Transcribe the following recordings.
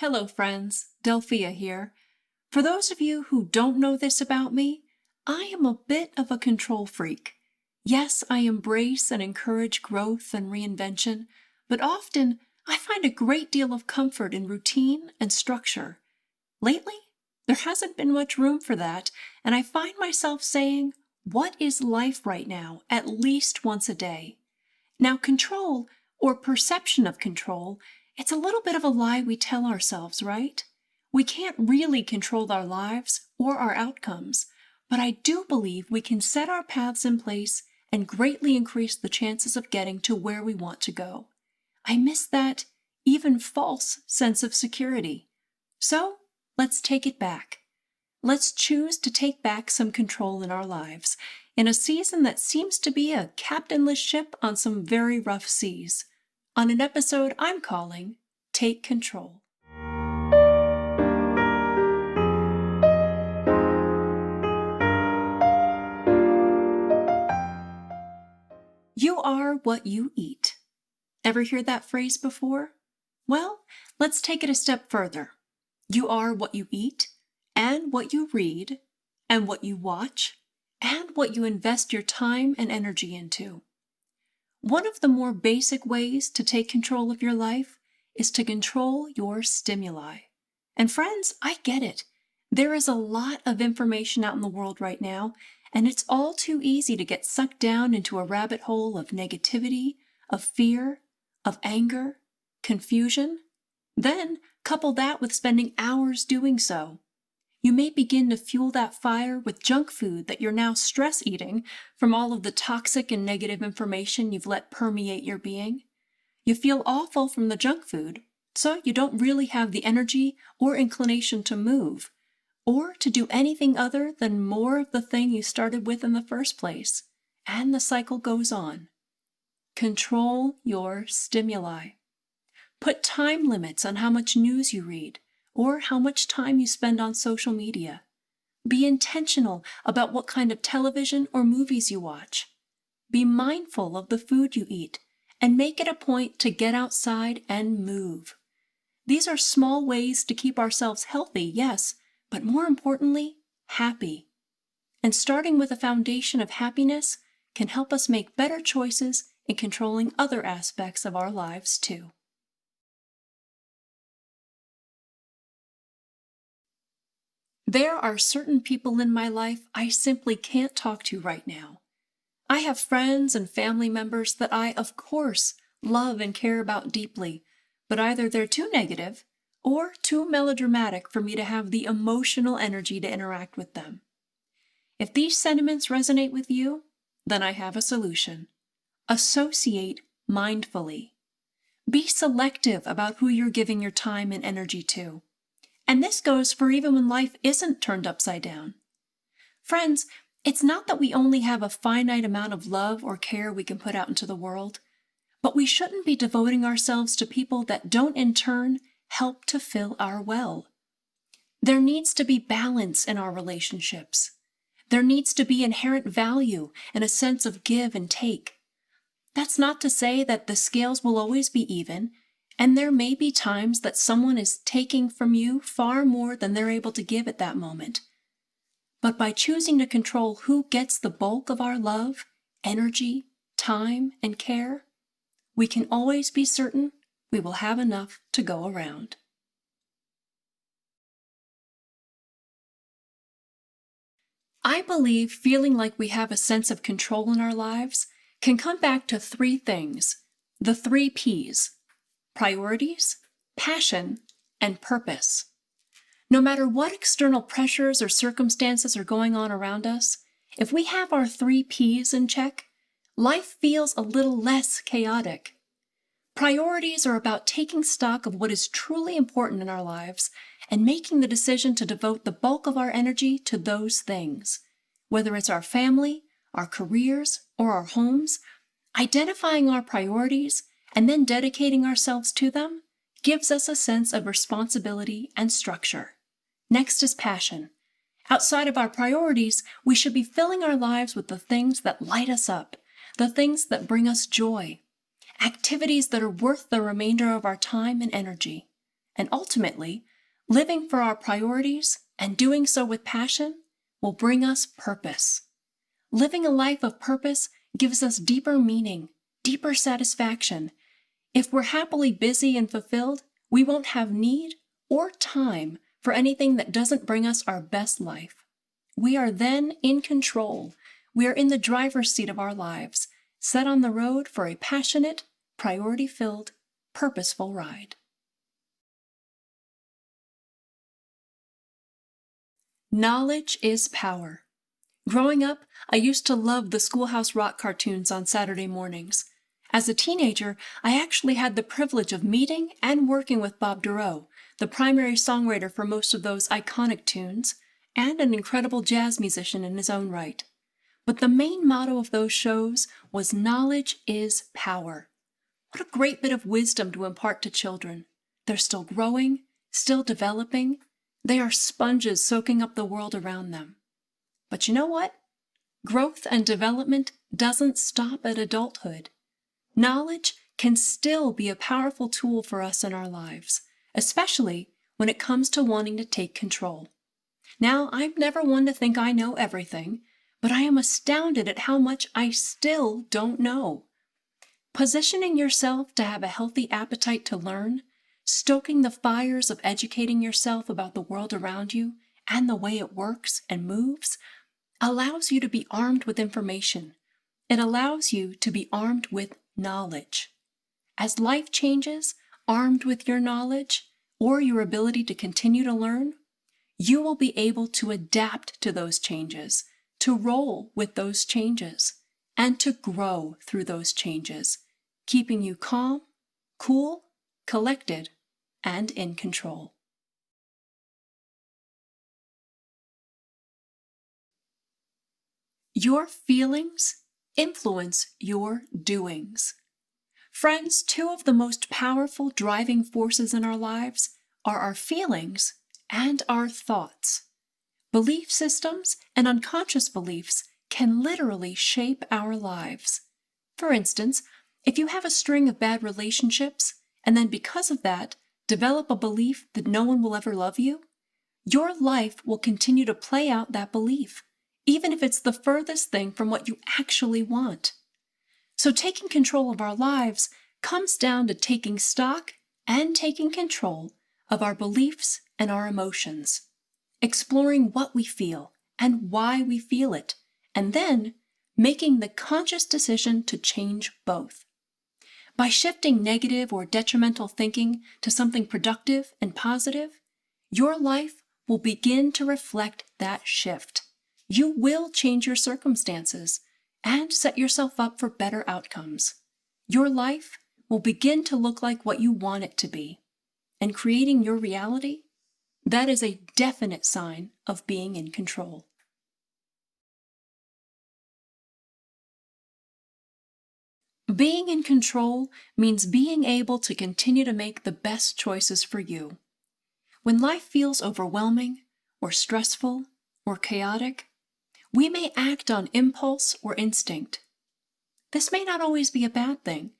Hello, friends. Delphia here. For those of you who don't know this about me, I am a bit of a control freak. Yes, I embrace and encourage growth and reinvention, but often I find a great deal of comfort in routine and structure. Lately, there hasn't been much room for that, and I find myself saying, "What is life right now?" at least once a day. Now, control, or perception of control, it's a little bit of a lie we tell ourselves, right? We can't really control our lives or our outcomes, but I do believe we can set our paths in place and greatly increase the chances of getting to where we want to go. I miss that, even false, sense of security. So, let's take it back. Let's choose to take back some control in our lives in a season that seems to be a captainless ship on some very rough seas, on an episode I'm calling Take Control. You are what you eat. Ever hear that phrase before? Well, let's take it a step further. You are what you eat, and what you read, and what you watch, and what you invest your time and energy into. One of the more basic ways to take control of your life is to control your stimuli. And friends, I get it. There is a lot of information out in the world right now, and it's all too easy to get sucked down into a rabbit hole of negativity, of fear, of anger, confusion. Then couple that with spending hours doing so. You may begin to fuel that fire with junk food that you're now stress eating from all of the toxic and negative information you've let permeate your being. You feel awful from the junk food, so you don't really have the energy or inclination to move, or to do anything other than more of the thing you started with in the first place. And the cycle goes on. Control your stimuli. Put time limits on how much news you read, or how much time you spend on social media. Be intentional about what kind of television or movies you watch. Be mindful of the food you eat, and make it a point to get outside and move. These are small ways to keep ourselves healthy, yes, but more importantly, happy. And starting with a foundation of happiness can help us make better choices in controlling other aspects of our lives too. There are certain people in my life I simply can't talk to right now. I have friends and family members that I, of course, love and care about deeply, but either they're too negative or too melodramatic for me to have the emotional energy to interact with them. If these sentiments resonate with you, then I have a solution. Associate mindfully. Be selective about who you're giving your time and energy to. And this goes for even when life isn't turned upside down. Friends, it's not that we only have a finite amount of love or care we can put out into the world, but we shouldn't be devoting ourselves to people that don't in turn help to fill our well. There needs to be balance in our relationships. There needs to be inherent value and a sense of give and take. That's not to say that the scales will always be even, and there may be times that someone is taking from you far more than they're able to give at that moment. But by choosing to control who gets the bulk of our love, energy, time, and care, we can always be certain we will have enough to go around. I believe feeling like we have a sense of control in our lives can come back to three things, the 3 Ps: priorities, passion, and purpose. No matter what external pressures or circumstances are going on around us, if we have our 3 Ps in check, life feels a little less chaotic. Priorities are about taking stock of what is truly important in our lives and making the decision to devote the bulk of our energy to those things. Whether it's our family, our careers, or our homes, identifying our priorities and then dedicating ourselves to them gives us a sense of responsibility and structure. Next is passion. Outside of our priorities, we should be filling our lives with the things that light us up, the things that bring us joy, activities that are worth the remainder of our time and energy. And ultimately, living for our priorities and doing so with passion will bring us purpose. Living a life of purpose gives us deeper meaning, deeper satisfaction. If we're happily busy and fulfilled, we won't have need or time for anything that doesn't bring us our best life. We are then in control. We are in the driver's seat of our lives, set on the road for a passionate, priority-filled, purposeful ride. Knowledge is power. Growing up, I used to love the Schoolhouse Rock cartoons on Saturday mornings. As a teenager, I actually had the privilege of meeting and working with Bob Dorough, the primary songwriter for most of those iconic tunes, and an incredible jazz musician in his own right. But the main motto of those shows was knowledge is power. What a great bit of wisdom to impart to children. They're still growing, still developing. They are sponges soaking up the world around them. But you know what? Growth and development doesn't stop at adulthood. Knowledge can still be a powerful tool for us in our lives, especially when it comes to wanting to take control. Now, I'm never one to think I know everything, but I am astounded at how much I still don't know. Positioning yourself to have a healthy appetite to learn, stoking the fires of educating yourself about the world around you and the way it works and moves, allows you to be armed with information. It allows you to be armed with knowledge. As life changes, armed with your knowledge or your ability to continue to learn, you will be able to adapt to those changes, to roll with those changes, and to grow through those changes, keeping you calm, cool, collected, and in control. Your feelings influence your doings. Friends, two of the most powerful driving forces in our lives are our feelings and our thoughts. Belief systems and unconscious beliefs can literally shape our lives. For instance, if you have a string of bad relationships and then because of that develop a belief that no one will ever love you, your life will continue to play out that belief, even if it's the furthest thing from what you actually want. So taking control of our lives comes down to taking stock and taking control of our beliefs and our emotions, exploring what we feel and why we feel it, and then making the conscious decision to change both. By shifting negative or detrimental thinking to something productive and positive, your life will begin to reflect that shift. You will change your circumstances and set yourself up for better outcomes. Your life will begin to look like what you want it to be. And creating your reality, that is a definite sign of being in control. Being in control means being able to continue to make the best choices for you. When life feels overwhelming, or stressful, or chaotic, we may act on impulse or instinct. This may not always be a bad thing.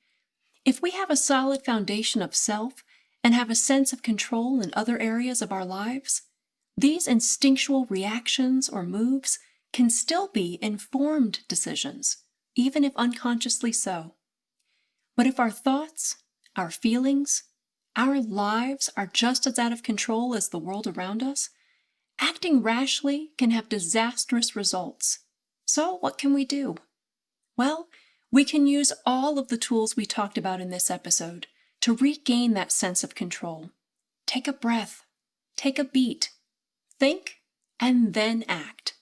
If we have a solid foundation of self and have a sense of control in other areas of our lives, these instinctual reactions or moves can still be informed decisions, even if unconsciously so. But if our thoughts, our feelings, our lives are just as out of control as the world around us, acting rashly can have disastrous results. So what can we do? Well, we can use all of the tools we talked about in this episode to regain that sense of control. Take a breath, take a beat, think, and then act.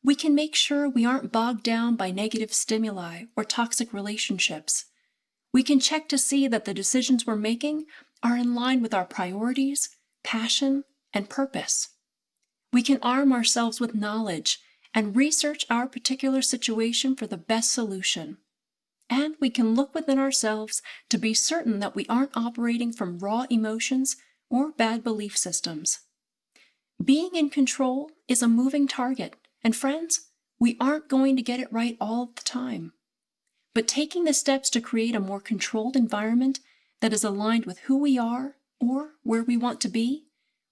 We can make sure we aren't bogged down by negative stimuli or toxic relationships. We can check to see that the decisions we're making are in line with our priorities, passion, and purpose. We can arm ourselves with knowledge and research our particular situation for the best solution. And we can look within ourselves to be certain that we aren't operating from raw emotions or bad belief systems. Being in control is a moving target, and friends, we aren't going to get it right all of the time. But taking the steps to create a more controlled environment that is aligned with who we are or where we want to be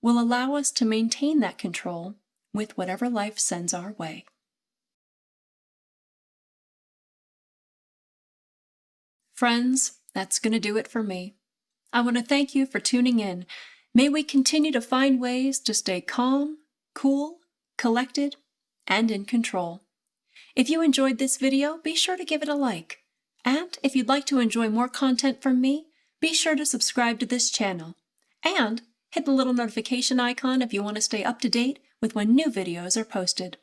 will allow us to maintain that control with whatever life sends our way. Friends, that's going to do it for me. I want to thank you for tuning in. May we continue to find ways to stay calm, cool, collected, and in control. If you enjoyed this video, be sure to give it a like. And if you'd like to enjoy more content from me, be sure to subscribe to this channel. And hit the little notification icon if you want to stay up to date with when new videos are posted.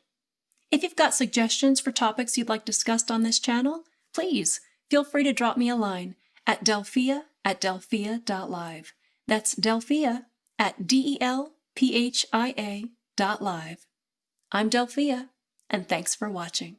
If you've got suggestions for topics you'd like discussed on this channel, please feel free to drop me a line at delphia@delphia.live. That's Delphia at DELPHIA.live. I'm Delphia, and thanks for watching.